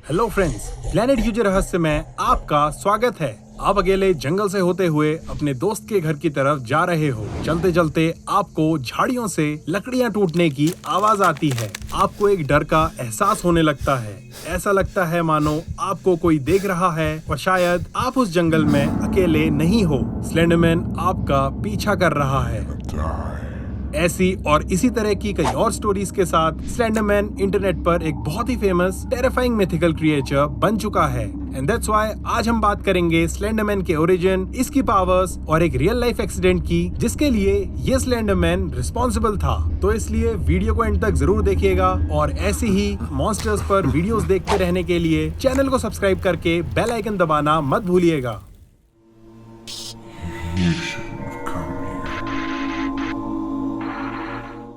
Hello friends, planet user रहस्य में आपका स्वागत है। आप अकेले जंगल से होते हुए अपने दोस्त के घर की तरफ जा रहे हो। चलते चलते आपको झाड़ियों से लकड़ियां टूटने की आवाज आती है। आपको एक डर का एहसास होने लगता है। ऐसा लगता है मानो आपको कोई देख रहा है और शायद आप उस जंगल में अकेले नहीं हो। स्लेंडरमैन आपका पीछा कर रहा है। ऐसी और इसी तरह की कई और स्टोरीज के साथ स्लेंडरमैन इंटरनेट पर एक बहुत ही फेमस टेरिफाइंग मिथिकल क्रिएचर बन चुका है। एंड दैट्स व्हाई आज हम बात करेंगे स्लेंडरमैन के ओरिजिन, इसकी पावर्स और एक रियल लाइफ एक्सीडेंट की जिसके लिए ये स्लेंडरमैन रिस्पॉन्सिबल था। तो इसलिए वीडियो को एंड तक जरूर देखिएगा और ऐसी ही मॉन्स्टर्स पर वीडियोस देखते रहने के लिए चैनल को सब्सक्राइब करके बेल आइकन दबाना मत भूलिएगा।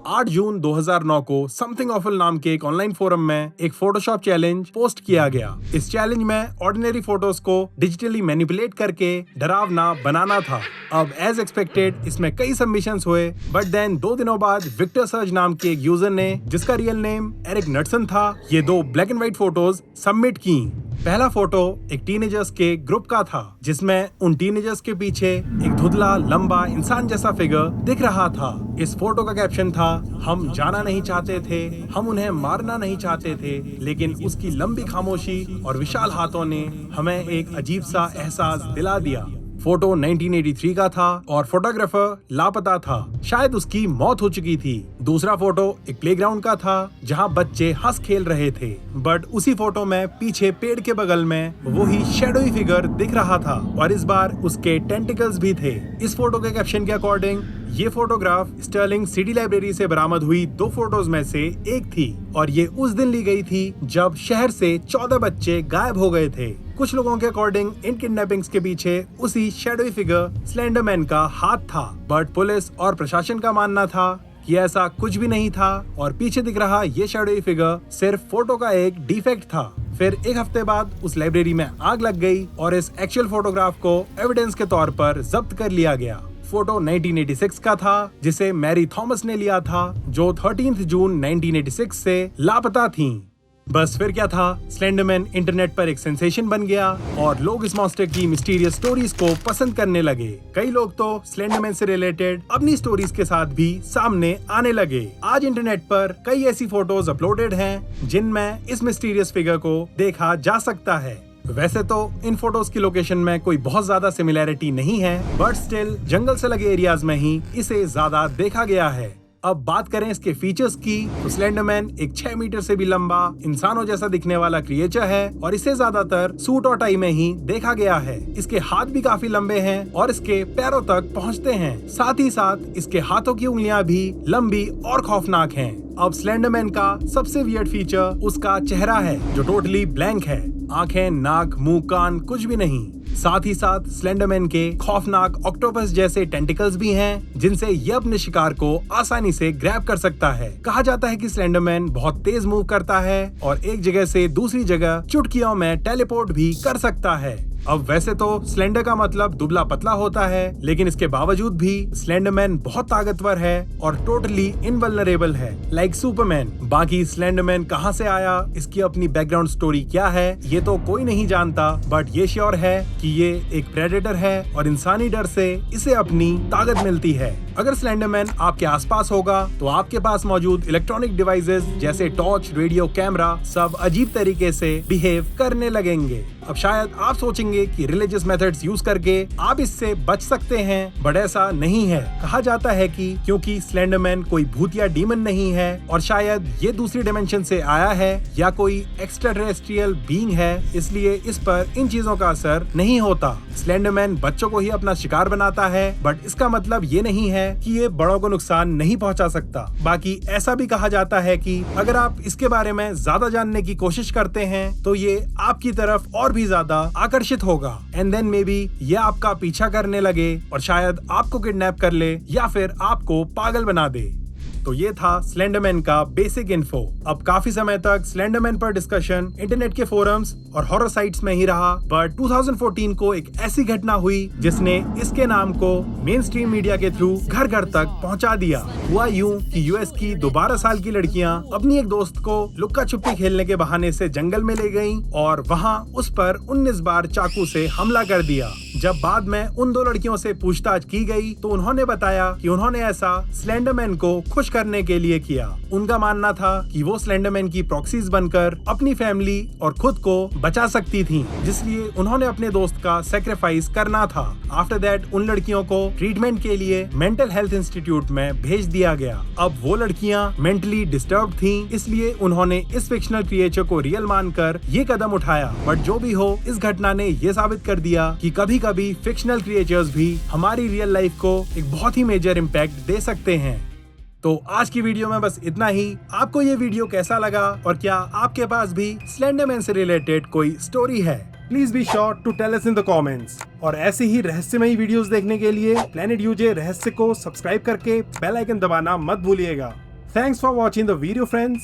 8 जून 2009 को समथिंग ऑफल नाम के एक ऑनलाइन फोरम में एक फोटोशॉप चैलेंज पोस्ट किया गया। इस चैलेंज में ऑर्डिनरी फोटोज को डिजिटली मैनिपुलेट करके डरावना बनाना था। अब एज एक्सपेक्टेड इसमें कई सबमिशंस हुए, बट देन 2 दिनों बाद विक्टर सर्ज नाम के एक यूजर ने, जिसका रियल नेम एरिक नटसन था, ये 2 black and white photos submit की। पहला फोटो एक टीनेजर्स के ग्रुप का था, जिसमें उन टीनेजर्स के पीछे एक धुंधला लंबा इंसान जैसा फिगर दिख रहा था। इस फोटो का कैप्शन था, हम जाना नहीं चाहते थे, हम उन्हें मारना नहीं चाहते थे, लेकिन उसकी लंबी खामोशी और विशाल हाथों ने हमें एक अजीब सा एहसास दिला दिया। फोटो 1983 का था और फोटोग्राफर लापता था, शायद उसकी मौत हो चुकी थी। दूसरा फोटो एक प्लेग्राउंड का था जहां बच्चे हंस खेल रहे थे, बट उसी फोटो में पीछे पेड़ के बगल में वही शैडोई फिगर दिख रहा था और इस बार उसके टेंटिकल्स भी थे। इस फोटो के कैप्शन के अकॉर्डिंग ये फोटोग्राफ स्टर्लिंग सिटी लाइब्रेरी से बरामद हुई 2 फोटोज में से एक थी और ये उस दिन ली गई थी जब शहर से 14 बच्चे गायब हो गए थे। कुछ लोगों के अकॉर्डिंग इन किडनैपिंग्स के पीछे उसी शैडोई फिगर स्लेंडरमैन का हाथ था, बट पुलिस और प्रशासन का मानना था कि ऐसा कुछ भी नहीं था और पीछे दिख रहा ये शैडोई फिगर सिर्फ फोटो का एक डिफेक्ट था। फिर एक हफ्ते बाद उस लाइब्रेरी में आग लग गई और इस एक्चुअल फोटोग्राफ को एविडेंस के तौर पर जब्त कर लिया गया। फोटो 1986 का था, जिसे मैरी थॉमस ने लिया था, जो 13 जून 1986 से लापता थीं। बस फिर क्या था, स्लेंडरमैन इंटरनेट पर एक सेंसेशन बन गया और लोग इस मॉन्स्टर की मिस्टीरियस स्टोरीज को पसंद करने लगे। कई लोग तो स्लेंडरमैन से रिलेटेड अपनी स्टोरीज के साथ भी सामने आने लगे। आज इंटरनेट पर कई ऐसी फोटोज अपलोडेड हैं जिनमें इस मिस्टीरियस फिगर को देखा जा सकता है। वैसे तो इन फोटोज की लोकेशन में कोई बहुत ज्यादा सिमिलैरिटी नहीं है, बट स्टिल जंगल से लगे एरियाज में ही इसे ज्यादा देखा गया है। अब बात करें इसके फीचर्स की, तो स्लेंडरमैन एक 6 मीटर से भी लंबा इंसानों जैसा दिखने वाला क्रिएचर है और इसे ज्यादातर सूट और टाई में ही देखा गया है। इसके हाथ भी काफी लंबे हैं और इसके पैरों तक पहुंचते हैं। साथ ही साथ इसके हाथों की उंगलियां भी लंबी और खौफनाक हैं। अब स्लेंडरमैन का सबसे वियर्ड फीचर उसका चेहरा है, जो टोटली ब्लैंक है। आंखें, नाक, मुंह, कान कुछ भी नहीं। साथ ही साथ स्लेंडरमैन के खौफनाक ऑक्टोपस जैसे टेंटिकल्स भी हैं, जिनसे ये अपने शिकार को आसानी से ग्रैब कर सकता है। कहा जाता है कि स्लेंडरमैन बहुत तेज मूव करता है और एक जगह से दूसरी जगह चुटकियों में टेलीपोर्ट भी कर सकता है। अब वैसे तो स्लेंडर का मतलब दुबला पतला होता है, लेकिन इसके बावजूद भी स्लेंडरमैन बहुत ताकतवर है और टोटली इनवल्नरेबल है, लाइक सुपरमैन। बाकी स्लेंडरमैन कहां से आया, इसकी अपनी बैकग्राउंड स्टोरी क्या है, ये तो कोई नहीं जानता, बट ये श्योर है कि ये एक प्रेडेटर है और इंसानी डर से इसे अपनी ताकत मिलती है। अगर स्लेंडरमैन आपके आसपास होगा तो आपके पास मौजूद इलेक्ट्रॉनिक डिवाइसेस जैसे टॉर्च, रेडियो, कैमरा सब अजीब तरीके से बिहेव करने लगेंगे। अब शायद आप सोचेंगे कि रिलीजियस मेथड्स यूज करके आप इससे बच सकते हैं, बट ऐसा नहीं है। कहा जाता है कि क्योंकि स्लेंडरमैन कोई भूत या डीमन नहीं है और शायद ये दूसरी डायमेंशन से आया है या कोई एक्स्ट्रा टेरेस्ट्रियल बीइंग है, इसलिए इस पर इन चीजों का असर नहीं होता। स्लेंडरमैन बच्चों को ही अपना शिकार बनाता है, बट इसका मतलब ये नहीं है कि ये बड़ों को नुकसान नहीं पहुंचा सकता। बाकी ऐसा भी कहा जाता है कि अगर आप इसके बारे में ज्यादा जानने की कोशिश करते हैं तो ये आपकी तरफ और भी ज्यादा आकर्षित होगा एंड देन मे बी ये आपका पीछा करने लगे और शायद आपको किडनैप कर ले या फिर आपको पागल बना दे। तो ये था स्लेंडरमैन का बेसिक इन्फो। अब काफी समय तक स्लेंडरमैन पर डिस्कशन इंटरनेट के फोरम्स और हॉरर साइट्स में ही रहा, बट 2014 को एक ऐसी घटना हुई जिसने इसके नाम को मेन स्ट्रीम मीडिया के थ्रू घर घर तक पहुंचा दिया। हुआ यूं कि यूएस की 12 साल की लड़कियां अपनी एक दोस्त को लुक्का छुपी खेलने के बहाने से जंगल में ले गईं और वहां उस पर 19 बार चाकू से हमला कर दिया। जब बाद में उन 2 लड़कियों से पूछताछ की गई तो उन्होंने बताया कि उन्होंने ऐसा स्लेंडरमैन को खुश करने के लिए किया। उनका मानना था कि वो स्लेंडरमैन की प्रॉक्सीज बनकर अपनी फैमिली और खुद को बचा सकती थीं, जिसलिए उन्होंने अपने दोस्त का सैक्रिफाइस करना था। आफ्टर दैट उन लड़कियों को ट्रीटमेंट के लिए मेंटल हेल्थ इंस्टीट्यूट में भेज दिया गया। अब वो लड़कियां मेंटली डिस्टर्ब थीं, इसलिए उन्होंने इस फिक्शनल क्रिएचर को रियल मानकर ये कदम उठाया। बट जो भी हो, इस घटना ने ये साबित कर दिया कि कभी-कभी फिक्शनल क्रिएचर्स भी हमारी रियल लाइफ को एक बहुत ही मेजर इम्पैक्ट दे सकते हैं। तो आज की वीडियो में बस इतना ही। आपको ये वीडियो कैसा लगा और क्या आपके पास भी स्लेंडरमैन से रिलेटेड कोई स्टोरी है? Please be sure to tell us in the comments. और ऐसे ही रहस्यमयी वीडियोस देखने के लिए प्लेनेट यूजे रहस्य को सब्सक्राइब करके बेल आइकन दबाना मत भूलिएगा। Thanks for watching the video friends.